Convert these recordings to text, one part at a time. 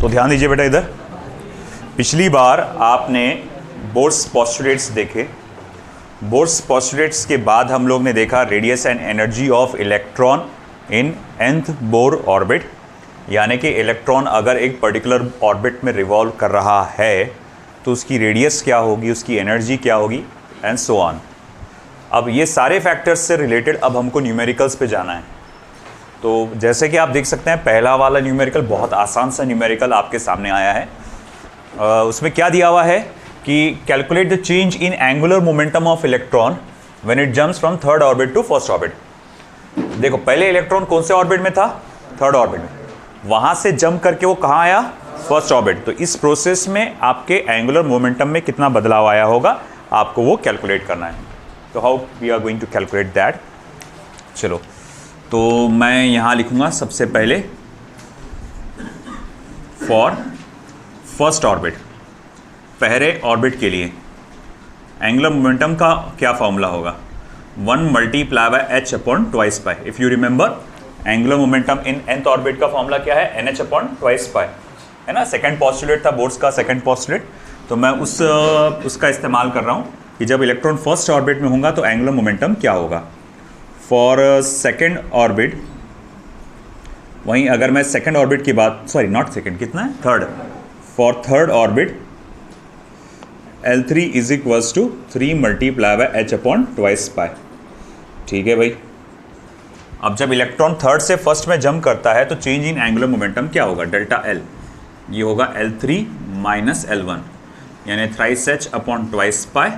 तो ध्यान दीजिए बेटा, इधर पिछली बार आपने बोर्स पोस्टुलेट्स देखे। बोर्स पोस्टुलेट्स के बाद हम लोग ने देखा radius and energy of electron in nth Bohr orbit, यानी कि इलेक्ट्रॉन अगर एक पर्टिकुलर ऑर्बिट में रिवॉल्व कर रहा है तो उसकी रेडियस क्या होगी, उसकी एनर्जी क्या होगी, एंड सो ऑन। अब ये सारे फैक्टर्स से रिलेटेड अब हमको न्यूमेरिकल्स पे जाना है। तो जैसे कि आप देख सकते हैं, पहला वाला न्यूमेरिकल बहुत आसान सा न्यूमेरिकल आपके सामने आया है। उसमें क्या दिया हुआ है कि calculate the change in angular momentum of electron when it jumps from third orbit to first orbit. देखो, पहले इलेक्ट्रॉन कौन से ऑर्बिट में था? थर्ड ऑर्बिट में। वहां से जंप करके वो कहाँ आया? First orbit. तो इस प्रोसेस में आपके एंगुलर मोमेंटम में कितना बदलाव आया होगा, आपको वो कैलकुलेट करना है। तो how we are going to calculate that? चलो, तो मैं यहाँ लिखूँगा सबसे पहले फॉर फर्स्ट ऑर्बिट, पहले ऑर्बिट के लिए एंगुलर मोमेंटम का क्या फॉर्मूला होगा? 1 multiply by h upon twice pi. If you remember, angular momentum in nth orbit का फॉर्मूला क्या है? NH अपॉन ट्वाइस पाई, है ना। सेकंड पोस्टुलेट था बोर्स का, सेकंड पोस्टुलेट। तो मैं उसका इस्तेमाल कर रहा हूँ कि जब इलेक्ट्रॉन फर्स्ट ऑर्बिट में होगा तो एंगुलर मोमेंटम क्या होगा फॉर सेकंड ऑर्बिट। वहीं अगर मैं सेकंड ऑर्बिट की बात, सॉरी नॉट सेकंड, कितना है? Third. For third orbit L3 is equals to 3 multiply by h upon twice pi. ठीक है भाई। अब जब इलेक्ट्रॉन थर्ड से फर्स्ट में जंप करता है तो चेंज इन एंगुलर मोमेंटम क्या होगा? Delta L। ये होगा L3 माइनस L1, यानी thrice h upon twice pi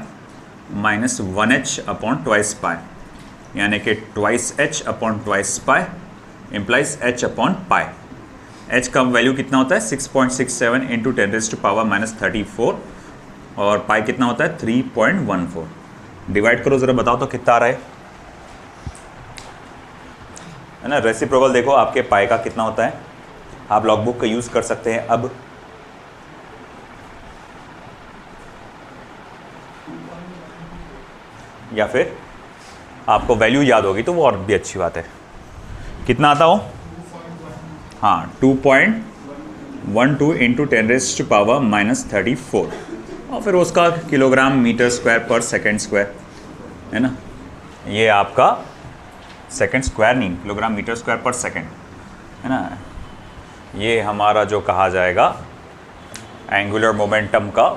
minus 1h upon twice pi, यानी कि twice h upon twice pi implies h upon pi. h का वैल्यू कितना होता है? 6.67 इंटू 10⁻⁻34, और पाई कितना होता है? 3.14। डिवाइड करो ज़रा, बताओ तो कितना आ रहा है ना। रेसिप्रोकल देखो आपके पाई का कितना होता है। आप लॉगबुक का यूज़ कर सकते हैं अब। या फिर आपको वैल्यू याद होगी तो वो और भी अच्छी बात है। कितना आता हो? हाँ, 2.12 इंटू 10⁻⁻34, और फिर उसका किलोग्राम मीटर स्क्वायर पर सेकेंड स्क्वायर, है ना। ये आपका सेकेंड स्क्वायर नहीं, किलोग्राम मीटर स्क्वायर पर सेकेंड, है ना। ये हमारा जो कहा जाएगा एंगुलर मोमेंटम का,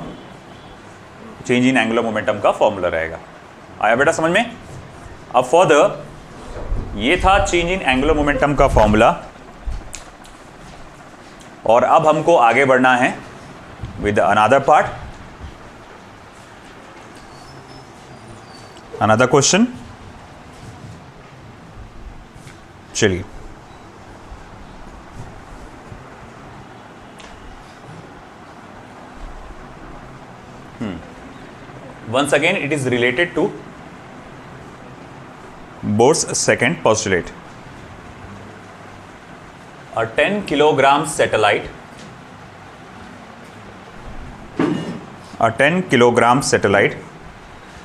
चेंज इन एंगुलर मोमेंटम का फॉर्मूला रहेगा। आया बेटा समझ में? अब फर्दर, ये था चेंज इन एंगुलर मोमेंटम का फॉर्मूला, और अब हमको आगे बढ़ना है with another part, another question. चलिए, once again it is related to Bohr's second postulate. A 10 kilogram satellite,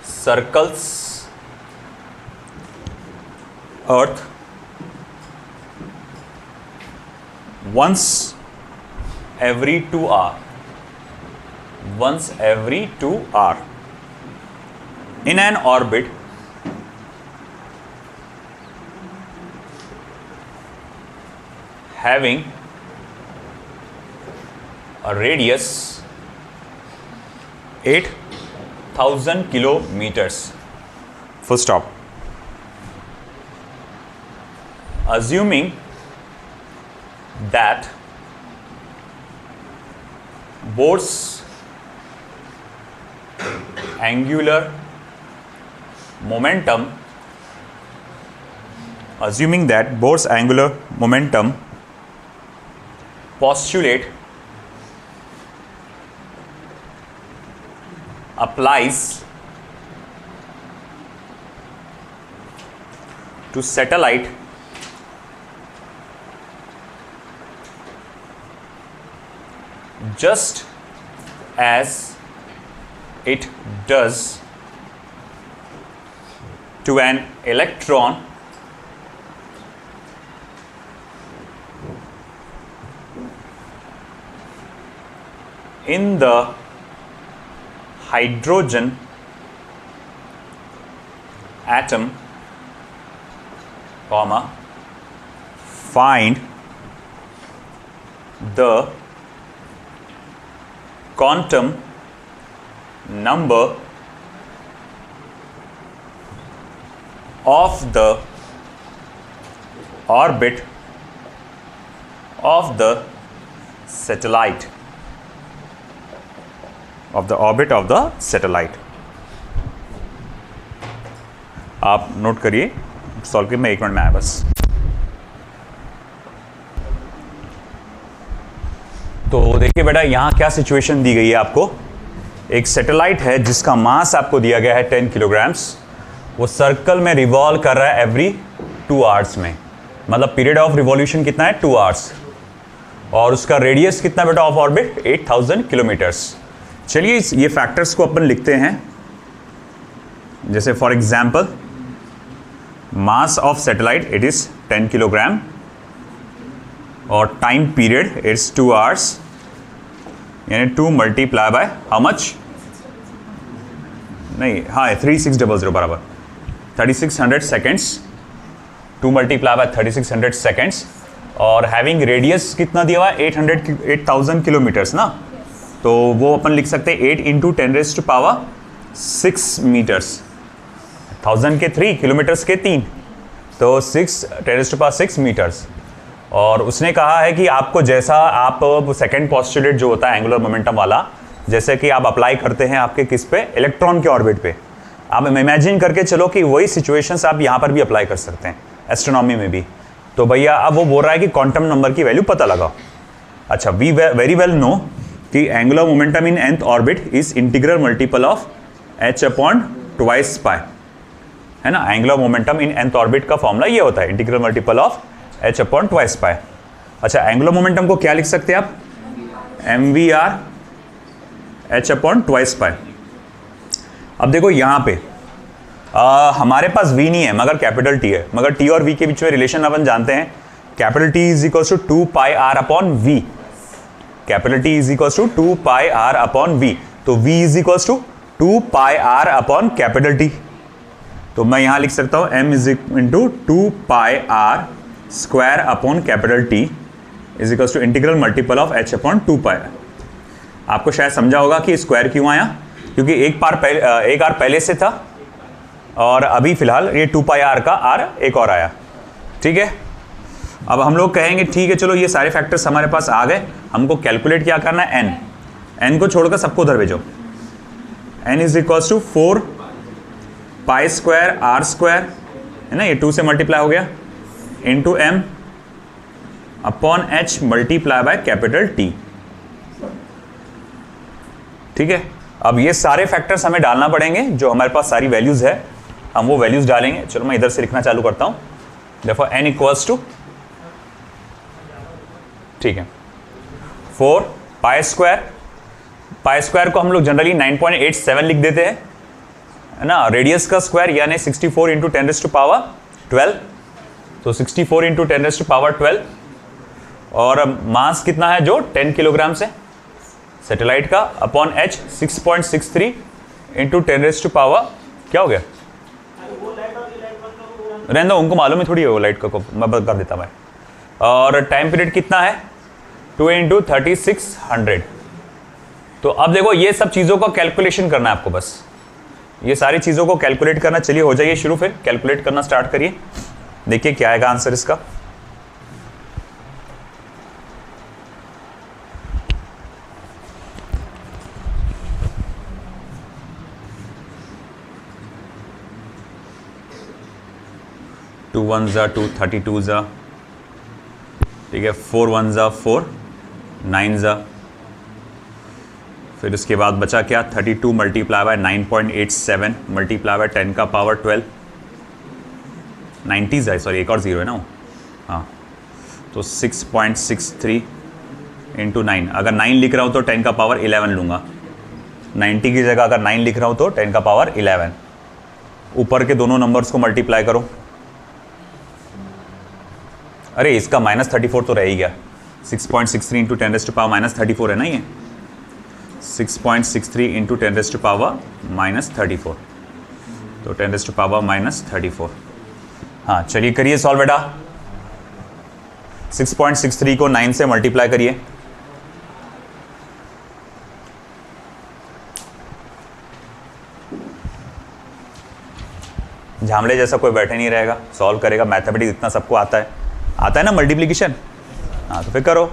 circles Earth once every 2 hours in an orbit having a radius 8,000 kilometers. Full stop. Assuming that Bohr's angular momentum postulate applies to satellite just as it does to an electron in the hydrogen atom, comma, find the quantum number of the orbit of the satellite, of the orbit of the satellite. आप note करिए, solve के मैं 1 minute में आया बस। तो देखिए बेटा, यहाँ क्या सिचुएशन दी गई है आपको। एक सैटेलाइट है जिसका मास आपको दिया गया है 10 किलोग्राम्स। वो सर्कल में रिवॉल्व कर रहा है एवरी 2 आवर्स में, मतलब पीरियड ऑफ रिवॉल्यूशन कितना है 2 आवर्स। और उसका रेडियस कितना बेटा ऑफ ऑर्बिट 8000 किलोमीटर्स। चलिए ये फैक्टर्स को अपन लिखते हैं। जैसे for example mass of satellite it is 10 kilogram और टाइम पीरियड इट्स 2 आवर्स, यानी 2 मल्टीप्लाई बाय हाउ मच, नहीं हाँ 3600 बराबर 3600 सेकेंड्स, 2 मल्टीप्लाई बाय 3600 सेकेंड्स। और हैविंग रेडियस कितना दिया हुआ है 8000 किलोमीटर्स ना, तो वो अपन लिख सकते हैं 8 इंटू 10⁶ मीटर्स। 1000 के 3, किलोमीटर्स के 3, तो 6 मीटर्स। और उसने कहा है कि आपको जैसा आप सेकेंड पोस्टुलेट जो होता है एंगुलर मोमेंटम वाला, जैसे कि आप अप्लाई करते हैं आपके किस पे, इलेक्ट्रॉन के ऑर्बिट पे, आप इमेजिन करके चलो कि वही सिचुएशंस आप यहाँ पर भी अप्लाई कर सकते हैं एस्ट्रोनॉमी में भी। तो भैया अब वो बोल रहा है कि क्वांटम नंबर की वैल्यू पता लगाओ। अच्छा, वी वेरी वेल नो कि angular momentum in nth orbit is integral multiple of h/2 पाई, है ना। Angular momentum in nth orbit का फॉर्मूला ये होता है, इंटीग्रल मल्टीपल ऑफ h/2 पाई। अच्छा, एंगुलर मोमेंटम को क्या लिख सकते हैं आप, mvr h/2 पाई। अब देखो यहाँ पे हमारे पास v नहीं है मगर कैपिटल T है, मगर T और v के बीच में रिलेशन अपन जानते हैं, capital T is equal to 2 pi r upon v, capital T is equal to 2 pi r upon v, तो v is equal to 2 pi r upon capital T। तो मैं यहां लिख सकता हूं m is into 2 pi r square upon capital T is equal to integral multiple of h/2 pi. आपको शायद समझा होगा कि स्क्वायर क्यों आया, क्योंकि एक r पहले से था और अभी फिलहाल ये 2 पाई r का r एक और आया। ठीक है, अब हम लोग कहेंगे ठीक है चलो ये सारे फैक्टर्स हमारे पास आ गए, हमको कैलकुलेट क्या करना है, n को छोड़कर सबको उधर भेजो। n is equal to 4 pi square r square, है ना, ये 2 से मल्टीप्लाई हो गया, into m upon h multiply by capital T। ठीक है, अब ये सारे फैक्टर्स हमें डालना पड़ेंगे, जो हमारे पास सारी वैल्यूज है हम वो वैल्यूज डालेंगे। चलो मैं इधर से लिखना चालू करता हूं। देखो n इक्वल्स टू, ठीक है, 4 पाई स्क्वायर को हम लोग जनरली 9.87 लिख देते हैं, है ना। रेडियस का स्क्वायर यानी 64 इंटू 10⁻12, तो 64 इंटू 10⁻12। और मास कितना है जो 10 किलोग्राम से सैटेलाइट का, अपॉन h 6.63 इंटू 10⁻, क्या हो गया, रहने दो, उनको मालूम है थोड़ी है वो लाइट का, मैं बता देता मैं। और टाइम पीरियड कितना है 2 इंटू 3600। तो अब देखो ये सब चीज़ों का कैलकुलेशन करना है आपको, बस ये सारी चीज़ों को कैलकुलेट करना। चलिए हो जाइए शुरू, फिर कैलकुलेट करना स्टार्ट करिए, देखिए क्या आएगा आंसर इसका। टू 1 ज़ा 2, 32 ज़ा, ठीक है, 4 1 ज़ा 4, 9 ज़ा, फिर उसके बाद बचा क्या, 32 मल्टीप्लाई बाय 9.87 मल्टीप्लाई बाय 10 का पावर 12, 90 है, सॉरी एक और जीरो है ना, हाँ, तो 6.63 इंटू 9। अगर 9 लिख रहा हूँ तो 10 का पावर 11 लूँगा, 90 की जगह अगर 9 लिख रहा हूँ तो 10 का पावर 11। ऊपर के दोनों नंबर्स को मल्टीप्लाई करो, अरे इसका -34 तो रह ही गया, 6.63 इंटू 10⁻³ है ना ये, 6.63 इंटू 10⁻⁻34, तो 10⁻⁻34। हाँ चलिए करिए सॉल्व बेटा। 6.63 को 9 से मल्टीप्लाई करिए। झामले जैसा कोई बैठे नहीं रहेगा, सॉल्व करेगा। मैथमेटिक्स इतना सबको आता है ना, मल्टीप्लिकेशन। हाँ तो फिर करो।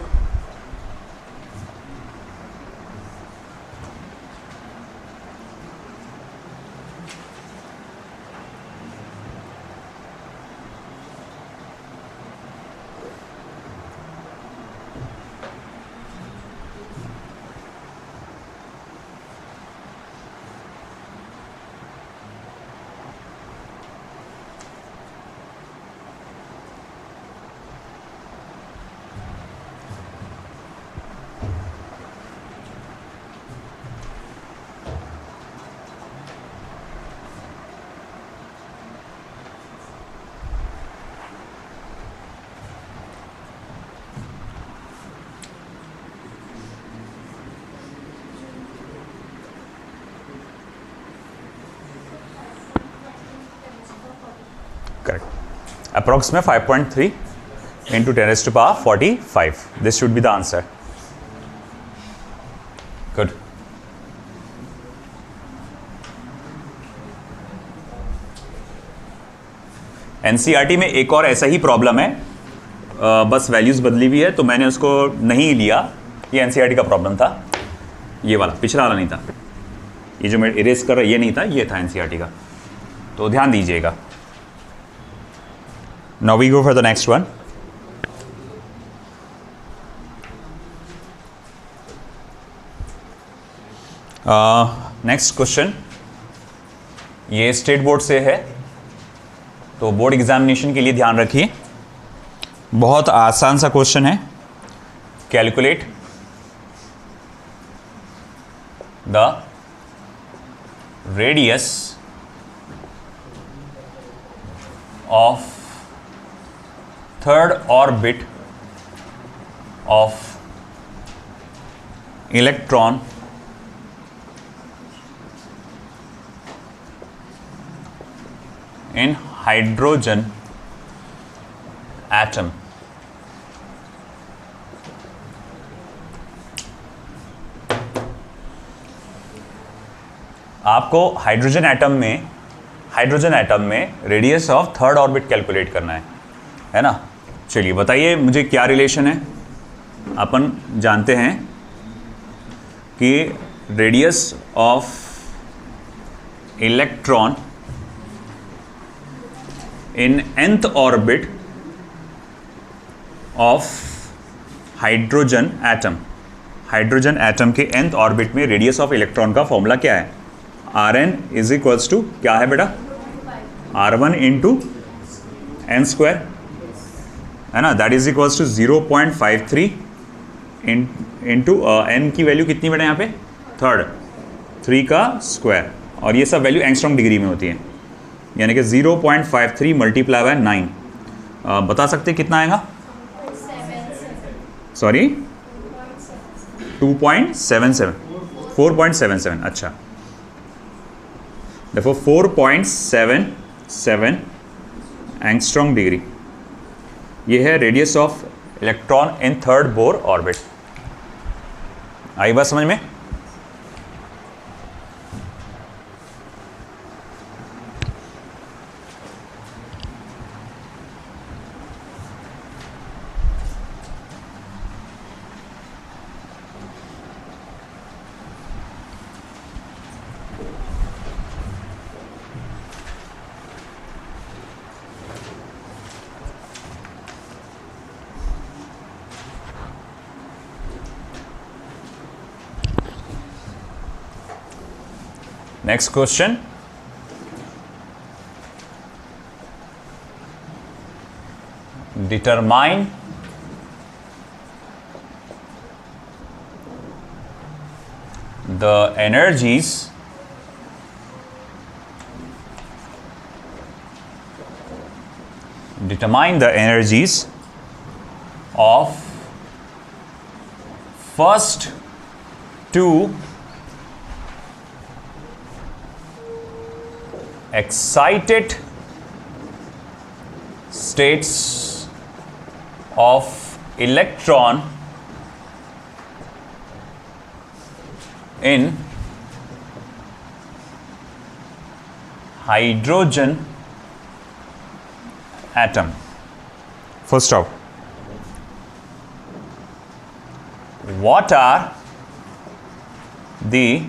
करेक्ट। अप्रॉक्स में 5.3 into 10⁻45, this should be the answer. Good. NCERT में एक और ऐसा ही प्रॉब्लम है, बस वैल्यूज बदली हुई है, तो मैंने उसको नहीं लिया। ये एनसीईआरटी का प्रॉब्लम था, ये वाला, पिछला वाला नहीं था। ये जो मैं इरेज कर रहा ये नहीं था, ये था एनसीईआरटी का, तो ध्यान दीजिएगा। Now we go for the next one. Next question, ये स्टेट बोर्ड से है, तो बोर्ड एग्जामिनेशन के लिए ध्यान रखिए। बहुत आसान सा क्वेश्चन है। Calculate the radius of third orbit of electron in hydrogen atom। आपको हाइड्रोजन एटम में radius of third orbit calculate करना है ना। चलिए बताइए मुझे क्या रिलेशन है। अपन जानते हैं कि radius of electron in nth orbit of hydrogen atom के nth ऑर्बिट में रेडियस ऑफ इलेक्ट्रॉन का फॉर्मूला क्या है? Rn इज इक्वल्स टू क्या है बेटा? R1 इंटू एन स्क्वायर, है ना। That is equals to 0.53 into n की वैल्यू कितनी बेटा यहाँ पे? थर्ड, 3 का स्क्वायर, और ये सब वैल्यू एंगस्ट्रॉम डिग्री में होती है, यानी कि 0.53 मल्टीप्लाई बाय 9। बता सकते कितना आएगा? सॉरी 2.77, 4.77। अच्छा, देखो 4.77 एंगस्ट्रॉम डिग्री, ये है radius of electron in third Bohr orbit. आई बात समझ में? Next question. Determine the energies of first two excited states of electron in hydrogen atom. First off, what are the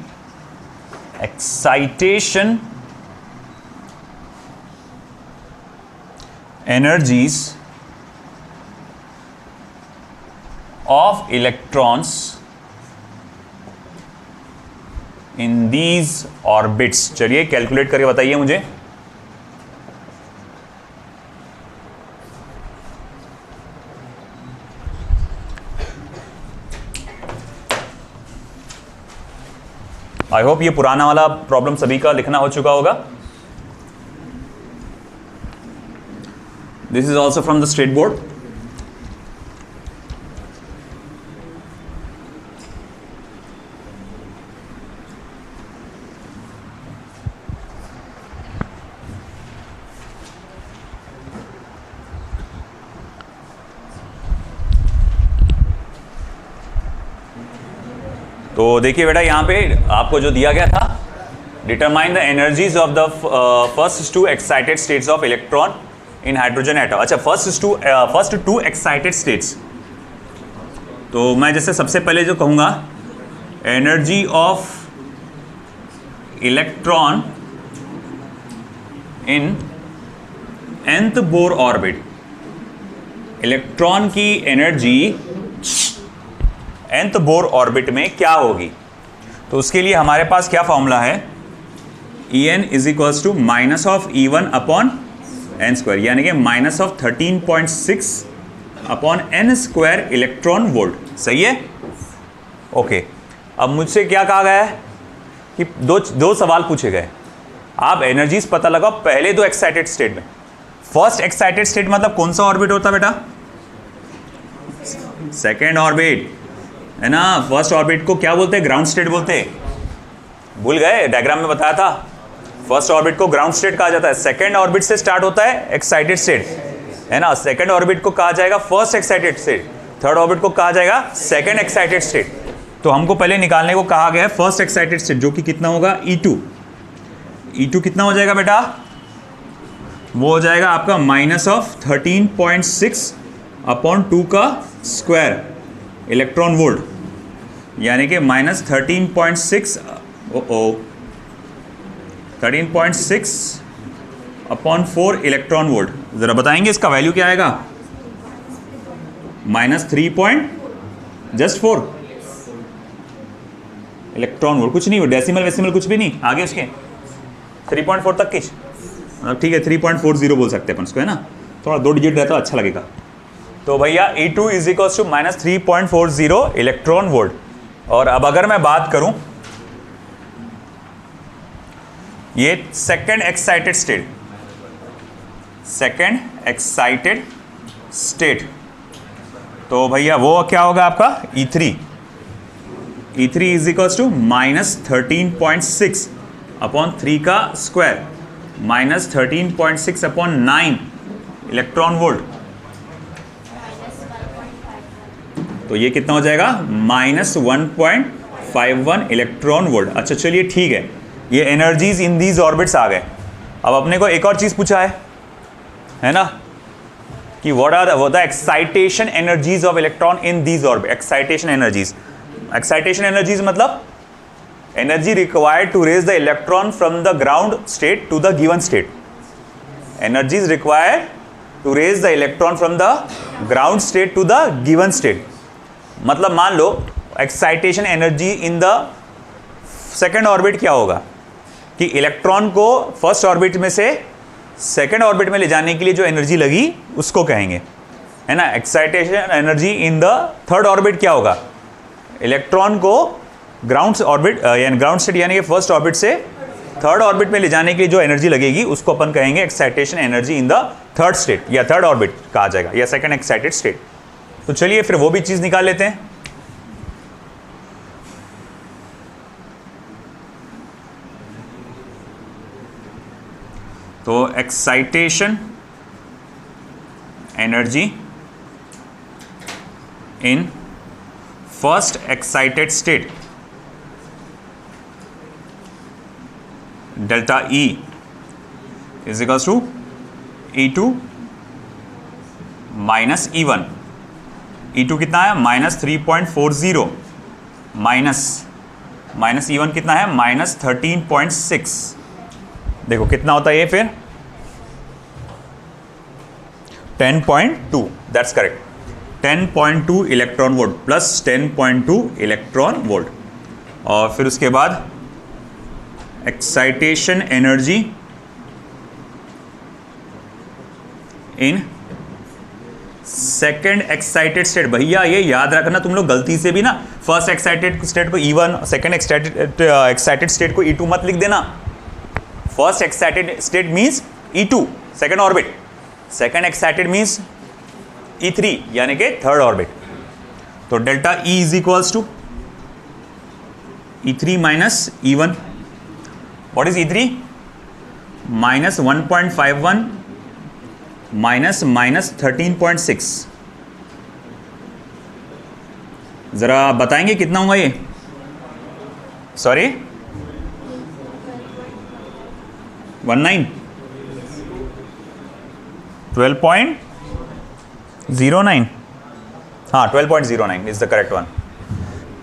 excitation energies of electrons in these orbits? चलिए calculate करके बताइए मुझे. I hope ये पुराना वाला प्रॉब्लम सभी का लिखना हो चुका होगा. This is also from the state board. तो देखिए बेटा, यहाँ पे आपको जो दिया गया था, determine the energies of the first to excited states of electron in hydrogen atom. अच्छा, फर्स्ट टू एक्साइटेड स्टेट्स. तो मैं जैसे सबसे पहले जो कहूँगा, energy of electron in nth Bohr orbit. Electron की एनर्जी nth बोर ऑर्बिट में क्या होगी? तो उसके लिए हमारे पास क्या फॉर्मूला है? En is equals to minus of E1 upon n square, यानी कि minus of 13.6 upon n square electron volt. सही है? ओके. अब मुझसे क्या कहा गया है कि दो सवाल पूछे गए. आप एनर्जीज पता लगाओ पहले दो एक्साइटेड स्टेट में. फर्स्ट एक्साइटेड स्टेट मतलब कौन सा ऑर्बिट होता है बेटा? सेकेंड ऑर्बिट है ना. फर्स्ट ऑर्बिट को क्या बोलते हैं? ग्राउंड स्टेट बोलते हैं. भूल गए? डायग्राम में बताया था. फर्स्ट ऑर्बिट को ग्राउंड स्टेट कहा जाता है. सेकेंड ऑर्बिट से स्टार्ट होता है एक्साइटेड स्टेट, है ना. सेकेंड ऑर्बिट को कहा जाएगा first excited state. Third orbit को कहा जाएगा सेकेंड एक्साइटेड स्टेट. तो हमको पहले निकालने को कहा गया है फर्स्ट एक्साइटेड स्टेट, जो कि कितना होगा? E2. E2 कितना हो जाएगा बेटा? वो हो जाएगा आपका माइनस ऑफ 13.6 अपॉन 2 का स्क्वायर इलेक्ट्रॉन वोल्ट, यानी कि माइनस 13.6 13.6 अपॉन 4 इलेक्ट्रॉन वोल्ट. जरा बताएंगे इसका वैल्यू क्या आएगा? Minus 3.4 electron volt. कुछ नहीं, डेसिमल वेसिमल कुछ भी नहीं आगे उसके. 3.4 तक की, ठीक है. 3.40 बोल सकते हैं अपन उसको, है ना. थोड़ा 2 डिजिट रहता तो अच्छा लगेगा. तो भैया E2 is equals to minus 3.40 electron volt. और अब अगर मैं बात करूं, ये सेकेंड एक्साइटेड स्टेट, तो भैया वो क्या होगा आपका? E3 is equals to minus 13.6 upon 3 का square, minus 13.6 upon 9 electron volt. तो ये कितना हो जाएगा? Minus 1.51 electron volt. अच्छा चलिए ठीक है, ये एनर्जीज इन दीज ऑर्बिट्स आ गए. अब अपने को एक और चीज पूछा है ना, कि what are the excitation energies of electron in these orbit. Excitation energies मतलब energy required to raise the electron from the ground state to the given state. Energies required to raise the electron from the ground state to the given state. मतलब मान लो excitation energy in the second orbit क्या होगा, कि electron को first orbit में से second orbit में ले जाने के लिए जो एनर्जी लगी उसको कहेंगे, है ना. Excitation energy in the third orbit क्या होगा? इलेक्ट्रॉन को ग्राउंड ऑर्बिट यानी ग्राउंड स्टेट यानी कि फर्स्ट ऑर्बिट से थर्ड ऑर्बिट में ले जाने के लिए जो एनर्जी लगेगी उसको अपन कहेंगे excitation energy in the third state, या थर्ड ऑर्बिट कहा जाएगा, या सेकेंड एक्साइटेड स्टेट. तो चलिए फिर वो भी चीज निकाल लेते हैं. तो excitation energy in first excited state delta E is equals to E2 minus E1। E2 कितना है -3.40 माइनस E1 कितना है -13.6। देखो कितना होता है ये फिर 10.2, that's correct. 10.2 electron volt plus 10.2 electron volt. और फिर उसके बाद excitation energy in second excited state. भैया ये याद रखना तुम लोग गलती से भी ना फर्स्ट एक्साइटेड स्टेट को E1, सेकेंड एक्साइटेड स्टेट को E2 मत लिख देना। First excited state means E2 second orbit, second excited means E3 यानी कि थर्ड ऑर्बिट। तो delta E is equals to E3 minus E1। What is E3? -1.51 minus 13.6। जरा बताएंगे कितना होगा ये? सॉरी 19 12.09। हाँ 12.09 is the correct one.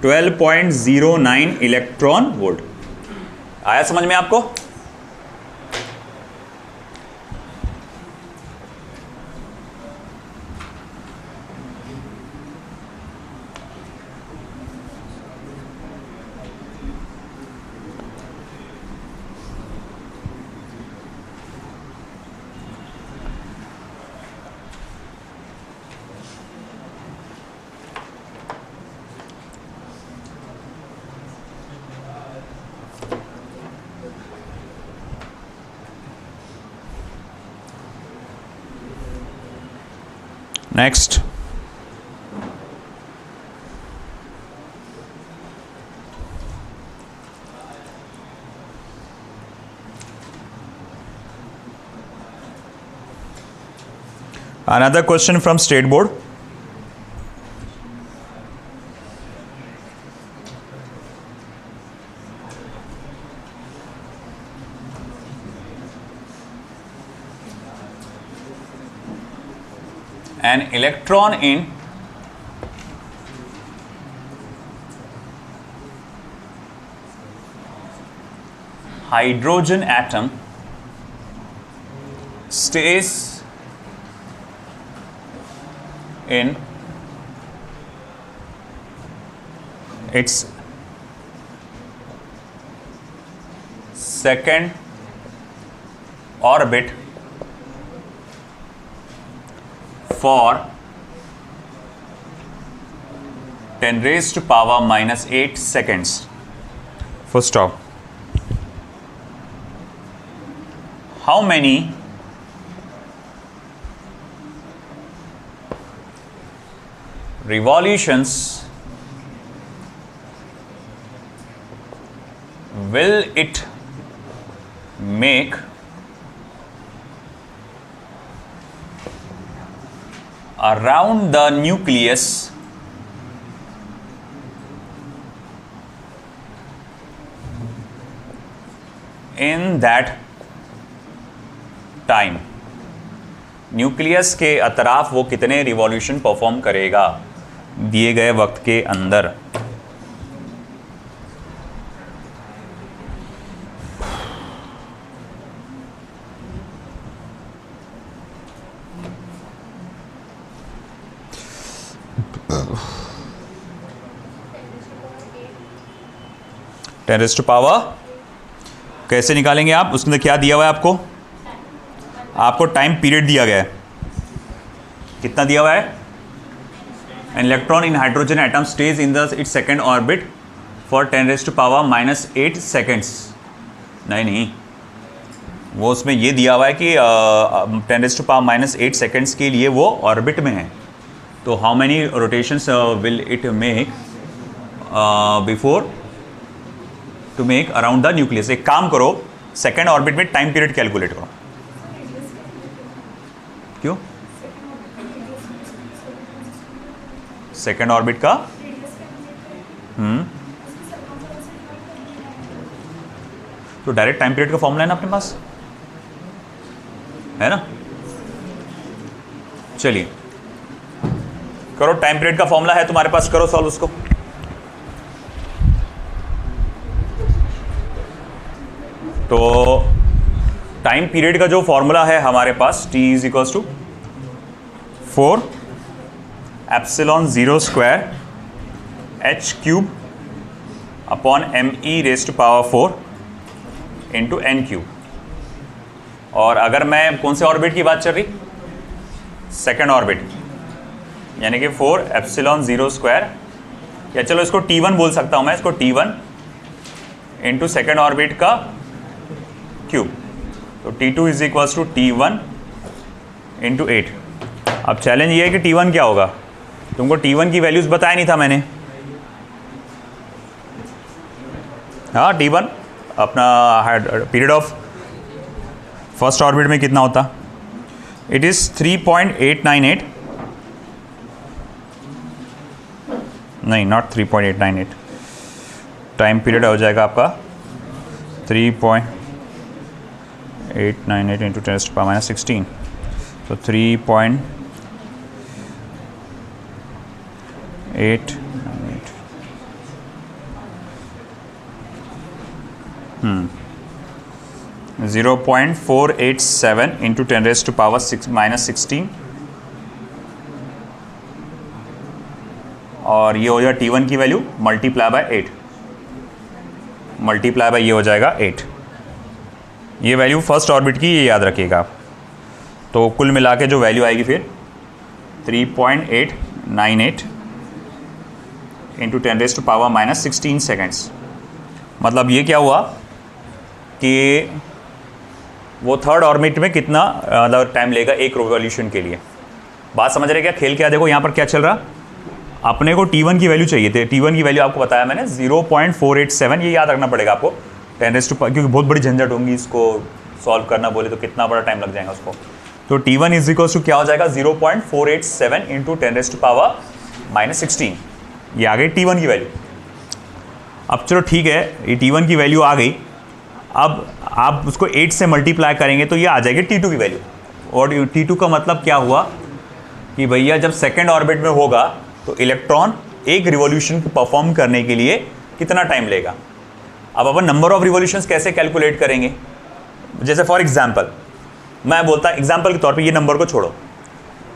12.09 electron volt. आया समझ में आपको? Next, another question from state board. An electron in hydrogen atom stays in its second orbit for 10 raised to power -8 seconds. Full stop. How many revolutions will it make around the nucleus in that time? Nucleus के अतराफ वो कितने revolution perform करेगा दिए गए वक्त के अंदर? Ten raised to power कैसे निकालेंगे आप? उसके अंदर क्या दिया हुआ है आपको? आपको टाइम पीरियड दिया गया है। कितना दिया हुआ है? An electron in hydrogen atom stays in the its second orbit for 10 raised to power -8 seconds. नहीं, वो उसमें ये दिया हुआ है कि 10 रेज़्ड टू पावर -8 सेकेंड्स के लिए वो ऑर्बिट में है। तो how many rotations will it make before to make around the nucleus? एक काम करो, सेकेंड ऑर्बिट में टाइम पीरियड कैलकुलेट करो। सेकेंड ऑर्बिट का तो डायरेक्ट टाइम पीरियड का फॉर्मूला है ना अपने पास, है ना। चलिए करो, टाइम पीरियड का फॉर्मूला है तुम्हारे पास, करो सॉल्व उसको। तो टाइम पीरियड का जो फॉर्मूला है हमारे पास t is equals to 4 epsilon 0 square h cube upon me raise to power 4 into n cube. और अगर मैं कौन से ऑर्बिट की बात चल रही, सेकेंड ऑर्बिट, यानी कि 4 एप्सिलॉन 0 स्क्वायर, या चलो इसको t1 बोल सकता हूं मैं, इसको t1 इंटू सेकेंड ऑर्बिट का क्यूब। तो t2 is equals to t1 into 8। अब चैलेंज ये है कि t1 क्या होगा, तुमको t1 की वैल्यूज बताया नहीं था मैंने। हाँ, t1 अपना पीरियड ऑफ फर्स्ट ऑर्बिट में कितना होता, इट इज 3.898, नहीं नॉट 3.898, टाइम पीरियड हो जाएगा आपका 3.898 इंटू 10⁻⁻16, तो 3.898 0.487 इंटू 10⁻⁻16, और ये हो जाएगा t1 की value multiply by 8, multiply by ये हो जाएगा 8। ये वैल्यू फर्स्ट ऑर्बिट की, ये याद रखिएगा आप। तो कुल मिला के जो वैल्यू आएगी फिर 3.898 इंटू 10⁻⁻16 सेकेंड्स। मतलब ये क्या हुआ कि वो थर्ड ऑर्बिट में कितना मतलब टाइम लेगा एक रिवॉल्यूशन के लिए। बात समझ रहे क्या, खेल क्या, देखो यहाँ पर क्या चल रहा, अपने को t1 की वैल्यू चाहिए थे। t1 की वैल्यू आपको बताया मैंने 0.487, ये याद रखना पड़ेगा आपको, 10⁻, क्योंकि बहुत बड़ी झंझट होंगी इसको सॉल्व करना बोले तो कितना बड़ा टाइम लग जाएगा उसको। तो t1 इज इक्वल्स टू क्या हो जाएगा 0.487 इंटू 10⁻⁻16, ये आ गई t1 की वैल्यू। अब चलो ठीक है, ये t1 की वैल्यू आ गई, अब आप उसको 8 से मल्टीप्लाई करेंगे तो ये आ जाएगी t2 की वैल्यू। और t2 का मतलब क्या हुआ कि भैया जब सेकेंड ऑर्बिट में होगा तो इलेक्ट्रॉन एक रिवॉल्यूशन को परफॉर्म करने के लिए कितना टाइम लेगा। अब अपन नंबर ऑफ रिवॉल्यूशंस कैसे कैलकुलेट करेंगे, जैसे फॉर एग्जांपल मैं बोलता एग्जांपल के तौर पे, ये नंबर को छोड़ो,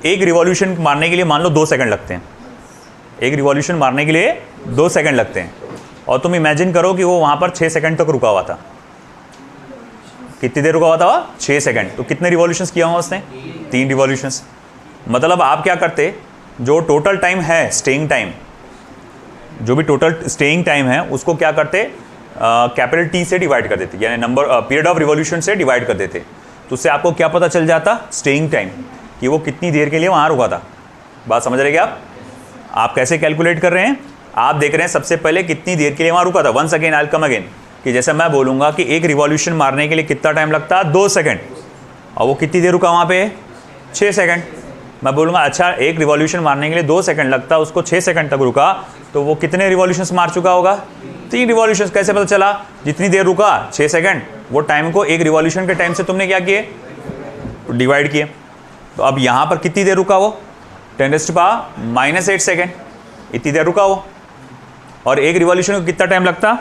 एक रिवॉल्यूशन मारने के लिए मान लो 2 सेकंड लगते हैं, एक रिवॉल्यूशन मारने के लिए 2 सेकंड लगते हैं, और तुम इमेजिन करो कि वो वहाँ पर 6 सेकंड तक रुका हुआ था। कितनी देर रुका हुआ था, 6 सेकंड। तो कितने रिवॉल्यूशंस किया हुआ उसने, 3 रिवॉल्यूशंस। मतलब आप क्या करते, जो टोटल टाइम है स्टेइंग टाइम, जो भी टोटल स्टेइंग टाइम है उसको क्या करते, कैपिटल T से डिवाइड कर देते, यानी नंबर पीरियड ऑफ रिवॉल्यूशन से डिवाइड कर देते। तो उससे आपको क्या पता चल जाता, स्टेइंग टाइम, कि वो कितनी देर के लिए वहाँ रुका था। बात समझ रहे क्या आप कैसे कैलकुलेट कर रहे हैं, आप देख रहे हैं सबसे पहले कितनी देर के लिए वहाँ रुका था। Once again I come again, कि जैसे मैं बोलूँगा कि एक रिवॉल्यूशन मारने के लिए कितना टाइम लगता है, 2 सेकंड, और वो कितनी देर रुका वहाँ पे, 6 सेकंड। मैं बोलूँगा अच्छा एक रिवॉल्यूशन मारने के लिए 2 सेकंड लगता, उसको 6 सेकंड तक रुका, तो वो कितने रिवॉल्यूशंस मार चुका होगा, 3 रिवॉल्यूशंस। कैसे पता चला, जितनी देर रुका 6 सेकंड, वो टाइम को एक रिवॉल्यूशन के टाइम से तुमने क्या किए, डिवाइड किए। तो अब यहाँ पर कितनी देर रुका वो, 10⁻⁻8 सेकंड, इतनी देर रुका वो। और एक रिवॉल्यूशन को कितना टाइम लगता,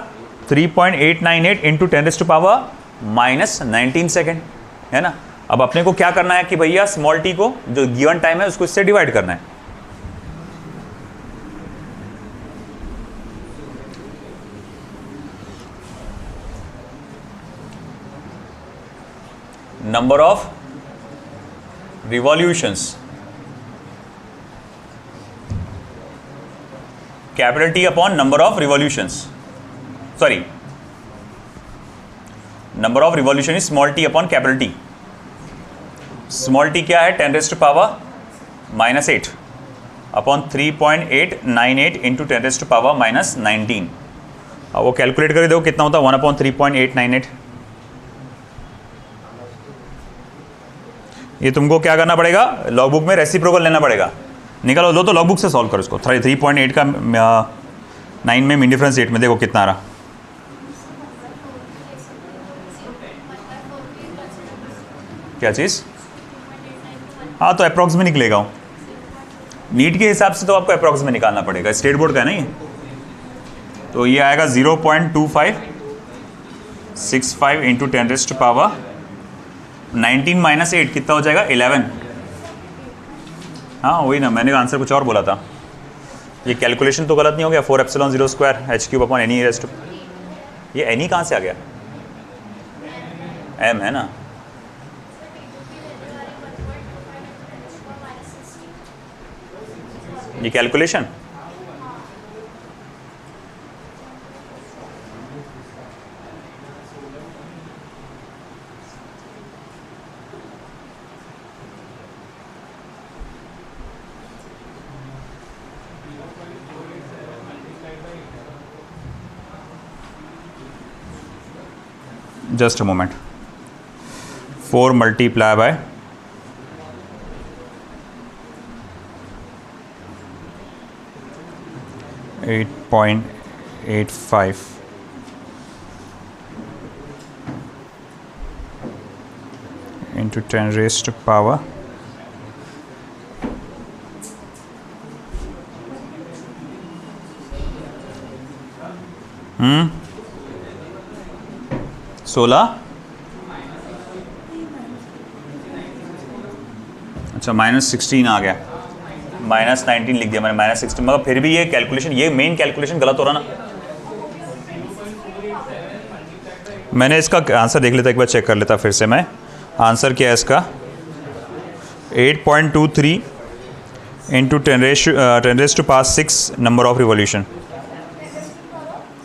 3.898 इंटू 10⁻⁻19 सेकंड, है ना। अब अपने को क्या करना है कि भैया स्मॉल t को, जो गिवन टाइम है, उसको इससे डिवाइड करना है। Number of revolutions, capital T upon number of revolutions, sorry number of revolution is small t upon capital T। Small t क्या है, 10⁻⁻8 अपॉन 3.898 इंटू 10⁻⁻19। अब वो कैलकुलेट करके देखो कितना होता है, 1/3.898। ये तुमको क्या करना पड़ेगा, लॉग बुक में रेसिप्रोकल लेना पड़ेगा। निकालो, दो तो लॉग बुक से सॉल्व करो इसको। 3.8 का 9 में मीन डिफरेंस 8 में, देखो कितना आ रहा। क्या चीज़? हाँ तो अप्रॉक्स में निकलेगा। नीट के हिसाब से तो आपको अप्रॉक्स में निकालना पड़ेगा, स्टेट बोर्ड का नहीं है। तो ये आएगा 0.2565 इंटू 10⁻⁻, 19 माइनस 8 कितना हो जाएगा? 11। हाँ वही ना, मैंने आंसर कुछ और बोला था। ये कैलकुलेशन तो गलत नहीं हो गया? 4ε0² h³/ne²। ये एनी कहाँ से आ गया? m है ना। ये calculation just a moment. 4 multiply by 8.85 into 10⁻⁻. सोलह, अच्छा -16 आ गया, -19 लिख दिया मैंने, -16, मगर फिर भी ये कैलकुलेशन, ये मेन कैलकुलेशन गलत हो रहा ना। मैंने इसका आंसर देख लेता, एक बार चेक कर लेता फिर से मैं। आंसर क्या है इसका? 8.23 into 10⁻6 number of revolution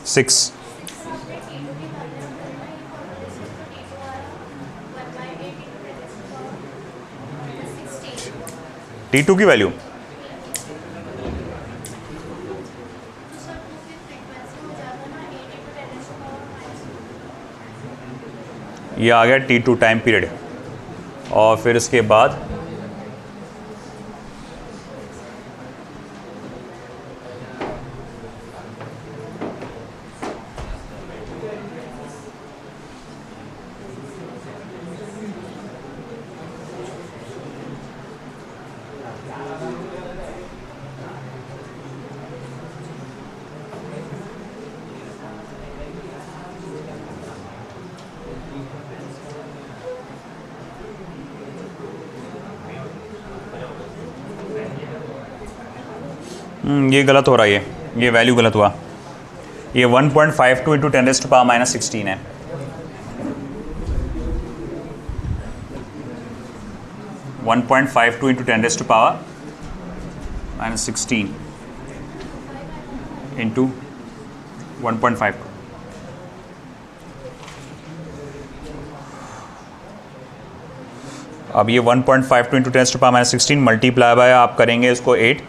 6। T2 की वैल्यू ये आ गया T2 टाइम पीरियड, और फिर इसके बाद ये गलत हो रहा है, ये वैल्यू गलत हुआ। ये 1.52 इंटू 10⁻⁻16 है। (1.52 इंटू 10⁻⁻16 इंटू 1.52। अब ये 1.52 इंटू 10⁻⁻16 मल्टीप्लाई बाय आप करेंगे इसको 8,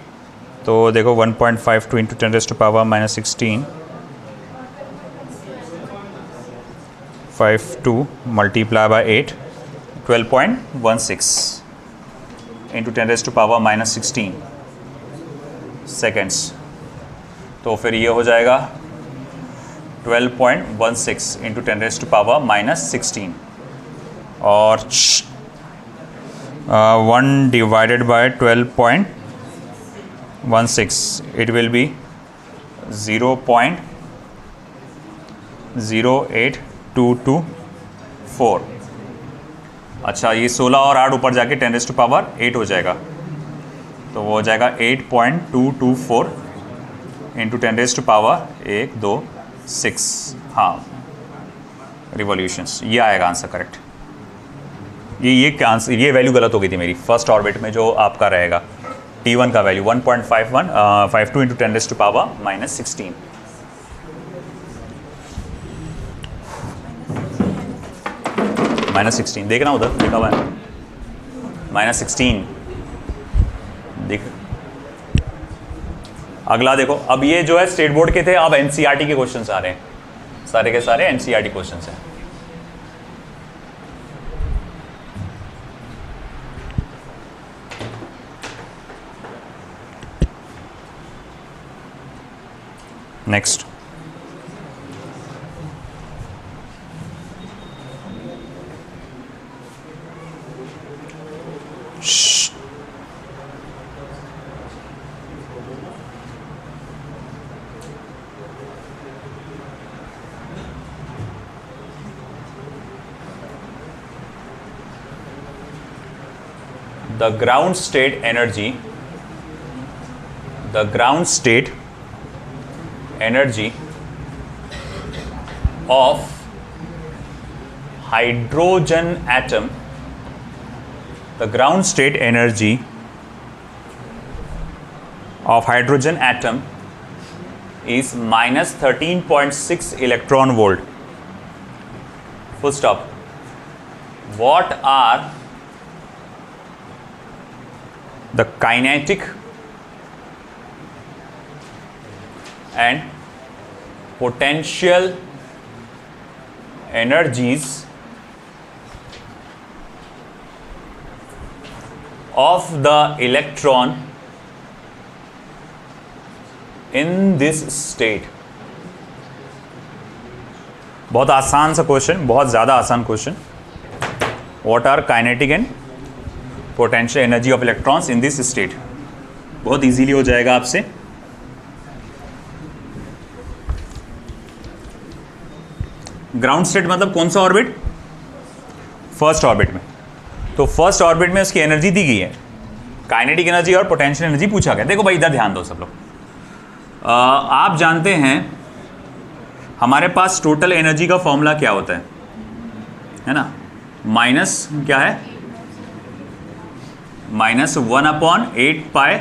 तो देखो 1.52 into 10⁻⁻16 52 multiply by 8 12.16 into 10⁻⁻16 seconds. तो फिर ये हो जाएगा 12.16 इंटू 10⁻⁻16 और 1 divided by 12.16, it will be 0.08224। अच्छा ये 16 और 8 ऊपर जाके 10⁻8 हो जाएगा, तो वो हो जाएगा 8.224 इंटू 10⁻126। हाँ रिवॉल्यूशंस, ये आएगा आंसर करेक्ट। ये वैल्यू गलत हो गई थी मेरी फर्स्ट ऑर्बिट में, जो आपका रहेगा T1 का वैल्यू 1.52 इंटू 10⁻⁻16। -16 देखना, उधर लिखा हुआ है -16 देख। अगला देखो, अब ये जो है स्टेट बोर्ड के थे, अब NCERT के क्वेश्चंस आ रहे हैं, सारे के सारे NCERT क्वेश्चंस हैं। Next, the ground state energy of hydrogen atom, the ground state energy of hydrogen atom is minus 13.6 electron volt. Full stop. What are the kinetic and potential energies of the electron in this state? बहुत आसान सा question, बहुत ज़्यादा आसान question. What are kinetic and potential energy of electrons in this state? बहुत easily हो जाएगा आपसे. ग्राउंड स्टेट मतलब कौन सा ऑर्बिट? फर्स्ट ऑर्बिट में. तो फर्स्ट ऑर्बिट में उसकी एनर्जी दी गई है, काइनेटिक एनर्जी और पोटेंशियल एनर्जी पूछा गया. देखो भाई इधर ध्यान दो सब लोग. आप जानते हैं हमारे पास टोटल एनर्जी का फॉर्मूला क्या होता है ना? माइनस क्या है? Minus 1/8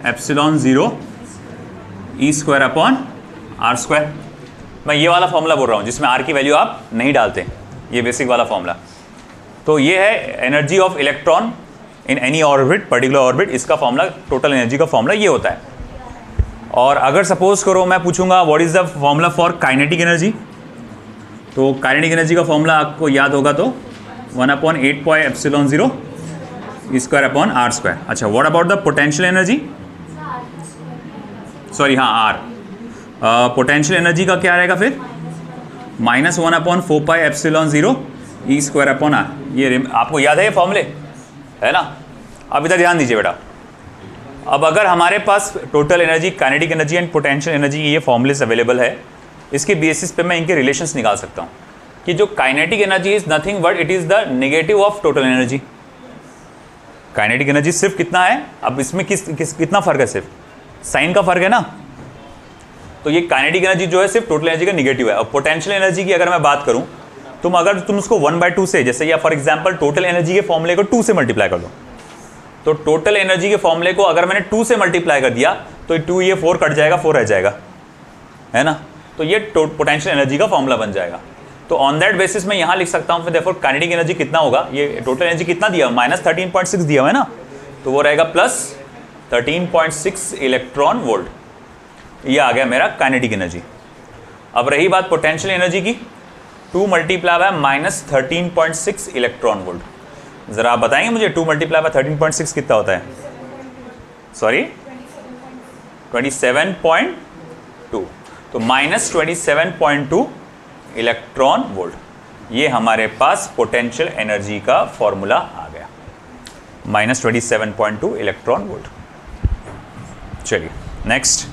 epsilon 0 e square upon r square. मैं ये वाला फॉर्मूला बोल रहा हूँ जिसमें आर की वैल्यू आप नहीं डालते, ये बेसिक वाला फॉर्मूला. तो ये है energy of electron in any orbit, particular orbit. इसका फॉर्मूला, टोटल एनर्जी का फॉर्मूला ये होता है. और अगर सपोज करो मैं पूछूंगा what is the formula for kinetic energy, तो काइनेटिक एनर्जी का फॉर्मूला आपको याद होगा तो 1/8 epsilon 0 e square upon r square. अच्छा, what about the potential energy? Sorry, हाँ, आर. पोटेंशियल एनर्जी का क्या रहेगा फिर? Minus 1/4 epsilon 0 e square upon r. ये आपको याद है ये फॉर्मूले, है ना? अब इधर ध्यान दीजिए बेटा. अब अगर हमारे पास total energy, kinetic energy and potential energy, ये फॉर्मूलेस अवेलेबल है, इसके बेसिस पे मैं इनके रिलेशंस निकाल सकता हूँ कि जो kinetic energy is nothing but it is the negative of total energy. Kinetic energy सिर्फ कितना है? अब इसमें कितना फर्क है? सिर्फ साइन का फर्क है ना. तो ये काइनेटिक एनर्जी जो है सिर्फ टोटल एनर्जी का निगेटिव है. और पोटेंशियल एनर्जी की अगर मैं बात करूं, अगर तुम उसको 1/2 से, जैसे या फॉर एग्जांपल टोटल एनर्जी के फॉर्मूले को 2 से मल्टीप्लाई कर दो, तो टोटल एनर्जी के फॉर्मूले को अगर मैंने 2 से मल्टीप्लाई कर दिया तो 2 ये 4 कट जाएगा, 4 रह जाएगा, है ना? तो ये पोटेंशियल एनर्जी का फॉर्मूला बन जाएगा. तो ऑन दैट बेसिस मैं यहाँ लिख सकता हूँ देयरफॉर काइनेटिक एनर्जी कितना होगा? ये टोटल एनर्जी कितना दिया? माइनस 13.6 दिया हुआ है ना, तो वो रहेगा प्लस 13.6 इलेक्ट्रॉन वोल्ट. ये आ गया मेरा काइनेटिक एनर्जी. अब रही बात पोटेंशियल एनर्जी की, 2 multiply by minus 13.6 electron volt. जरा आप बताएंगे मुझे 2 मल्टीप्लाई बाय 13.6 कितना होता है? सॉरी, 27.2. तो माइनस 27.2 इलेक्ट्रॉन वोल्ट. ये हमारे पास पोटेंशियल एनर्जी का फॉर्मूला आ गया, माइनस 27.2 इलेक्ट्रॉन वोल्ट. चलिए नेक्स्ट.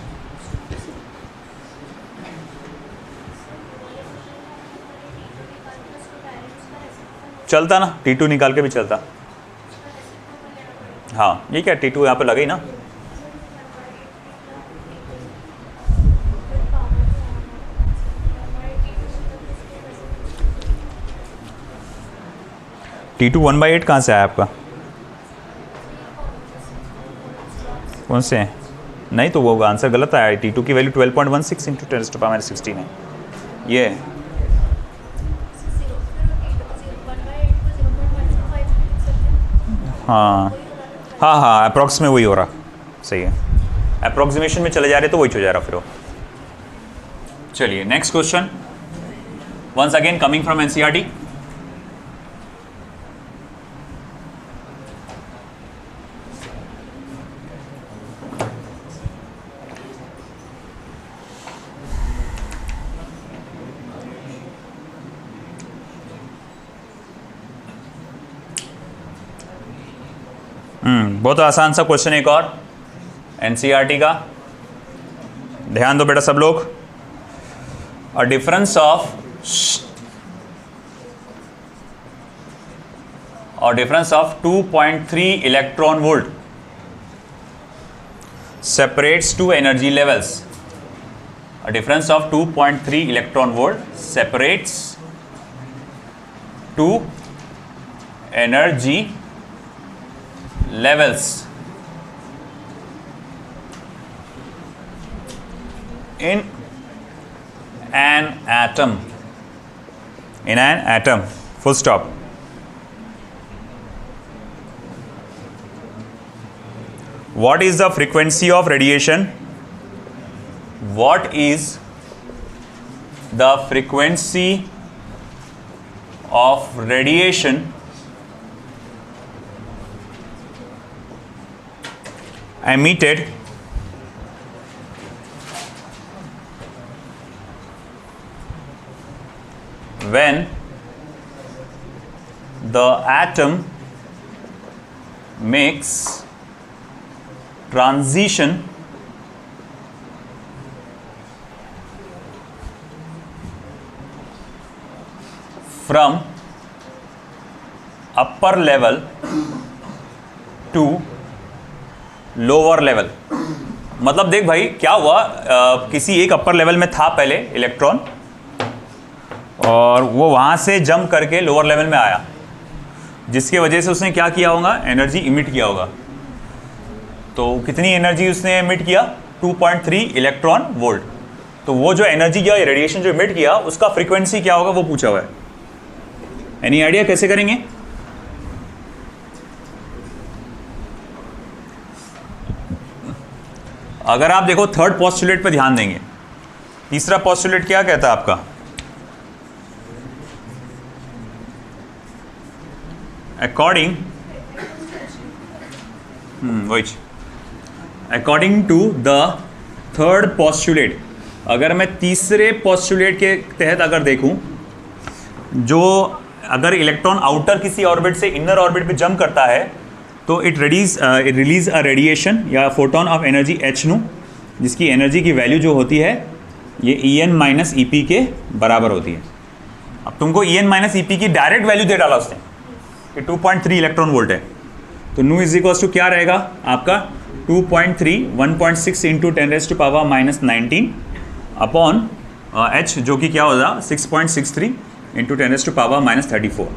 चलता ना, T2 निकाल के भी चलता. हाँ, ये क्या T2 यहाँ पे लगी ना. T2 1/8 कहाँ से आया आपका? कौन से हैं? नहीं, तो वो आंसर गलत आया. T2 की वैल्यू 12.16 इंटू 10⁻16 है. ये हाँ हाँ हाँ, अप्रॉक्स में वही हो रहा. सही है, अप्रॉक्सीमेशन में चले जा रहे तो वही हो जा रहा फिर वो. चलिए next question, once again coming from NCERT. बहुत आसान सा क्वेश्चन एक और एनसीईआरटी का, ध्यान दो बेटा सब लोग। A difference of 2.3 electron volt separates two energy levels. A difference of 2.3 electron volt separates two energy levels in an atom. In an atom. Full stop. What is the frequency of radiation? What is the frequency of radiation emitted when the atom makes transition from upper level to lower level? मतलब देख भाई क्या हुआ, किसी एक upper level में था पहले इलेक्ट्रॉन और वो वहाँ से जंप करके लोअर लेवल में आया, जिसके वजह से उसने क्या किया होगा, एनर्जी इमिट किया होगा। तो कितनी एनर्जी उसने एमिट किया, 2.3 इलेक्ट्रॉन वोल्ट। तो वो जो एनर्जी या रेडिएशन जो एमिट किया उसका फ्रीक्वेंसी क्या होगा वो पूछा हुआ है। एनी आइडिया कैसे करेंगे? अगर आप देखो थर्ड पोस्टुलेट पे ध्यान देंगे, तीसरा पोस्टुलेट क्या कहता है आपका, according according to the third postulate, अगर मैं तीसरे पोस्टुलेट के तहत अगर देखूं, जो अगर इलेक्ट्रॉन आउटर किसी ऑर्बिट से इनर ऑर्बिट पे जंप करता है तो इट रिलीज अ रेडिएशन या फोटोन ऑफ एनर्जी h नू, जिसकी एनर्जी की वैल्यू जो होती है ये En माइनस ई के बराबर होती है। अब तुमको En माइनस ई की डायरेक्ट वैल्यू दे डाला उसने कि 2.3 इलेक्ट्रॉन वोल्ट है, तो नू इज इक्वल्स टू क्या रहेगा आपका 2.3 1.6 इंटू 10⁻⁻19 अपॉन h, जो कि क्या होगा 6.63 इंटू 10⁻⁻34।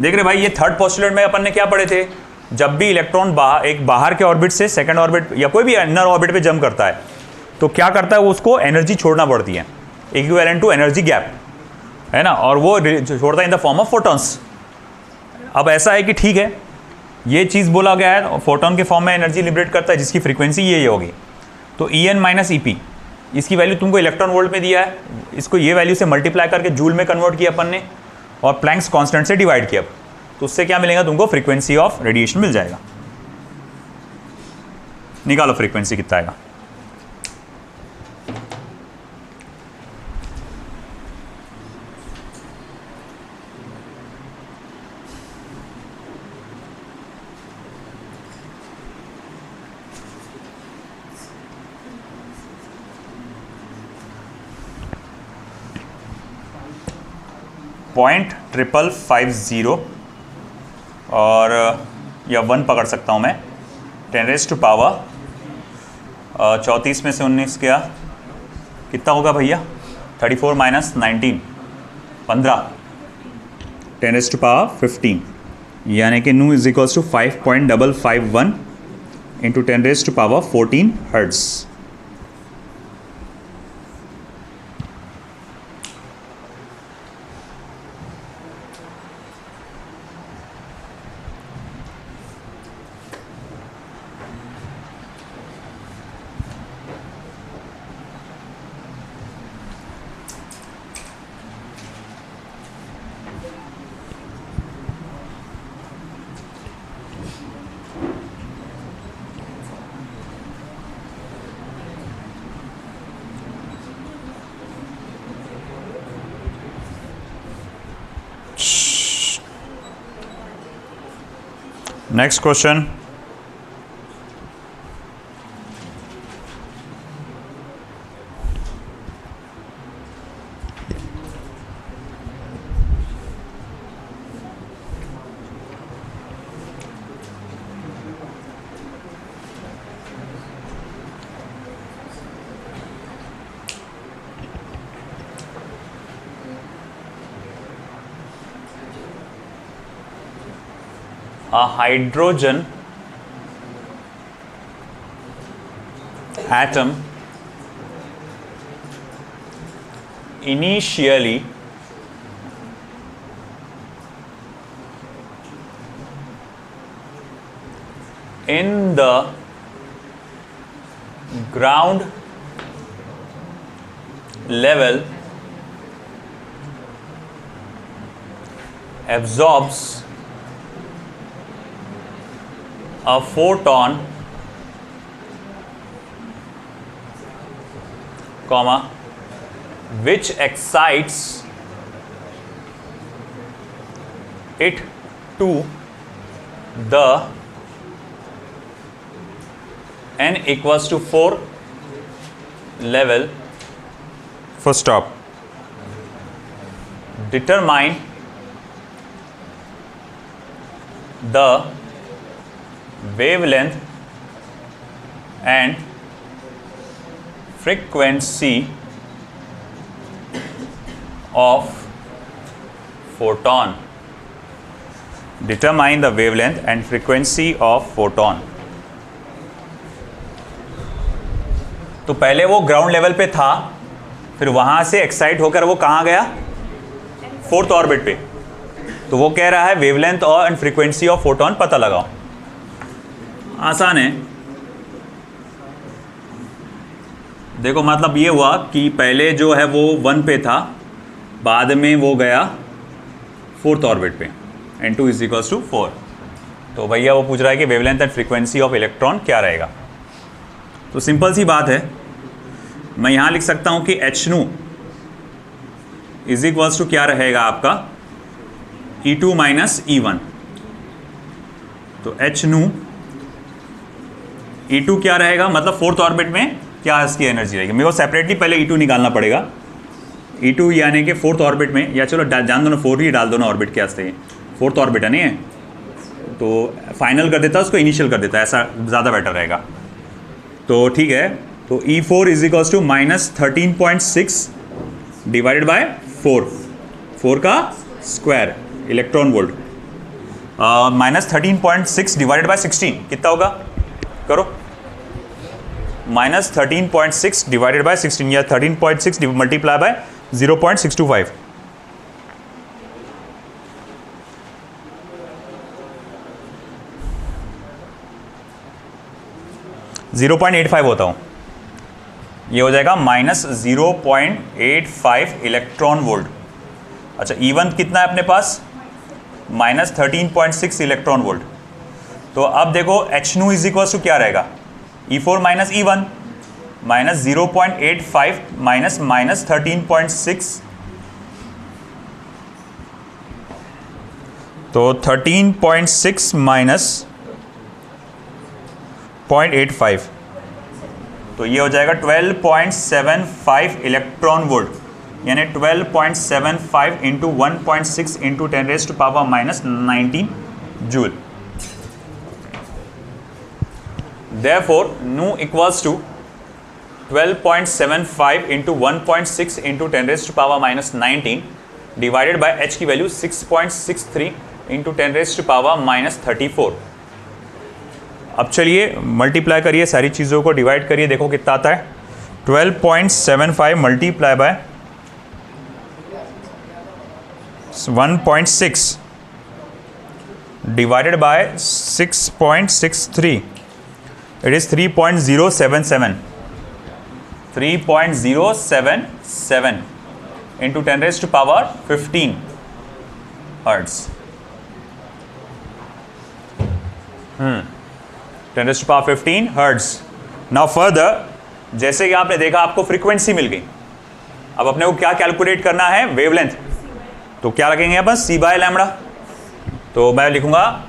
देख रहे भाई, ये थर्ड पोस्टुलेट में अपन ने क्या पढ़े थे, जब भी इलेक्ट्रॉन एक बाहर के ऑर्बिट से सेकंड ऑर्बिट या कोई भी इनर ऑर्बिट पे जंप करता है तो क्या करता है, वो उसको एनर्जी छोड़ना पड़ती है, इक्विवेलेंट टू एनर्जी गैप, है ना, और वो छोड़ता है in the form of photons. अब ऐसा है कि ठीक है, ये चीज़ बोला गया है फोटोन के फॉर्म में एनर्जी लिबरेट करता है, जिसकी फ्रीक्वेंसी ये होगी। तो En माइनस ई पी, इसकी वैल्यू तुमको इलेक्ट्रॉन वोल्ट में दिया है, इसको ये वैल्यू से मल्टीप्लाई करके जूल में कन्वर्ट किया अपन ने और प्लैंक्स कांस्टेंट से डिवाइड किया, तो उससे क्या मिलेगा तुमको, फ्रीक्वेंसी ऑफ रेडिएशन मिल जाएगा। निकालो फ्रीक्वेंसी कितना आएगा। .550 और या 1 पकड़ सकता हूँ मैं, 10⁻⁴ 34 में से 19 गया, कितना होगा भैया, 34 माइनस 19 15, 10⁻⁵, यानी कि nu is equals to 5.551 into 10⁻14 hertz. Next question, a hydrogen atom initially in the ground level absorbs a photon, comma, which excites it to the n equals to 4 level. Full stop. Determine the wavelength and frequency of photon. Determine the wavelength and frequency of photon. तो पहले वो ground level पे था, फिर वहां से excite होकर वो कहाँ गया, फोर्थ ऑर्बिट पे. तो वो कह रहा है वेवलेंथ और एंड फ्रीक्वेंसी ऑफ फोटोन पता लगाओ. आसान है. देखो मतलब ये हुआ कि पहले जो है वो 1 पे था, बाद में वो गया फोर्थ ऑर्बिट पे, n2 इज इक्वल्स टू 4. तो भैया वो पूछ रहा है कि wavelength and frequency of electron क्या रहेगा. तो सिंपल सी बात है, मैं यहाँ लिख सकता हूँ कि h nu is equals to क्या रहेगा आपका, E2 माइनस E1. तो h nu E2 क्या रहेगा, मतलब फोर्थ ऑर्बिट में क्या इसकी एनर्जी रहेगी. मेरे को सेपरेटली पहले E2 निकालना पड़ेगा. E2 यानी कि फोर्थ ऑर्बिट में, या चलो जान दो ना, 4 ही डाल दो ना ऑर्बिट के वास्ते, फोर्थ ऑर्बिट है नहीं है, तो फाइनल कर देता है उसको, इनिशियल कर देता है, ऐसा ज़्यादा बेटर रहेगा. तो ठीक है, तो E4 is equals to minus 13.6 divided by 4 का square electron volt. Minus 13.6 divided by 16 कितना होगा, करो. माइनस 13.6 डिवाइडेड बाय 16 या 13.6 मल्टीप्लाई बाय 0.625. .85 होता हूँ, ये हो जाएगा माइनस 0.85 इलेक्ट्रॉन वोल्ट. अच्छा, E1 कितना है अपने पास, माइनस 13.6 इलेक्ट्रॉन वोल्ट. तो अब देखो h nu is equal to क्या रहेगा, E4 minus E1 minus 0.85 minus minus 13.6. तो 13.6 माइनस 0.85, तो ये हो जाएगा 12.75 इलेक्ट्रॉन वोल्ट, यानी 12.75 into 1.6 into 10 raise to power minus 19 joule. Therefore, nu equals to 12.75 into 1.6 into 10 raised to power minus 19 divided by h की value 6.63 into 10 raised to power minus 34. अब चलिए multiply करिए, सारी चीज़ों को डिवाइड करिए, देखो कितना आता है. 12.75 multiply by 1.6 divided by 6.63, it is 3.077 into 10 raised to power 15 hertz. 10 raised to power 15 hertz. Now further, जैसे कि आपने देखा आपको फ्रीक्वेंसी मिल गई, अब अपने को क्या कैलकुलेट करना है, वेवलेंथ. तो क्या रखेंगे अपन, c बाय लैम्बडा. तो मैं लिखूंगा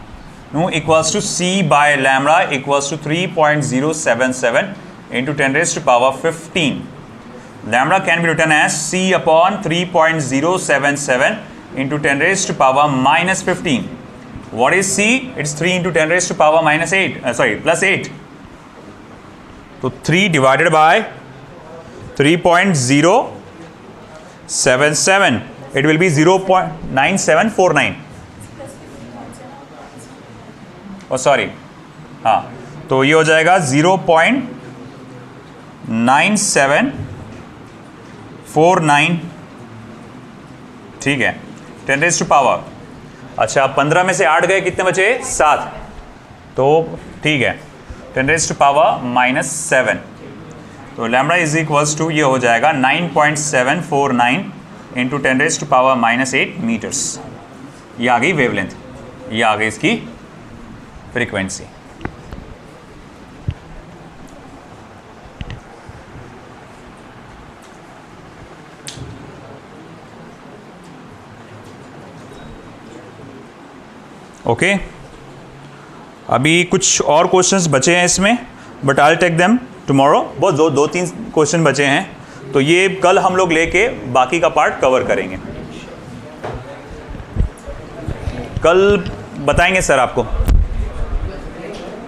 nu equals to c by lambda equals to 3.077 into 10 raised to power 15. Lambda can be written as c upon 3.077 into 10 raised to power minus 15. What is c? It's 3 into 10 raised to power minus 8. Plus 8. So 3 divided by 3.077. It will be 0.9749. Oh sorry, हाँ, तो ये हो जाएगा 0.9749, ठीक है, 10 raise to power. अच्छा, 15 में से 8 गए, कितने बचे? 7, तो ठीक है, 10 रेज़ टू पावर -7, तो लैम्बडा इज इक्वल्स टू, ये हो जाएगा 9.749 into 10 raise to power -8 metres. ये आ गई वेवलेंथ, ये आ गई इसकी फ्रीक्वेंसी। ओके, अभी कुछ और क्वेश्चंस बचे हैं इसमें, but I will take them tomorrow. बहुत दो तीन क्वेश्चन बचे हैं, तो ये कल हम लोग लेके बाकी का पार्ट कवर करेंगे। कल बताएंगे सर आपको।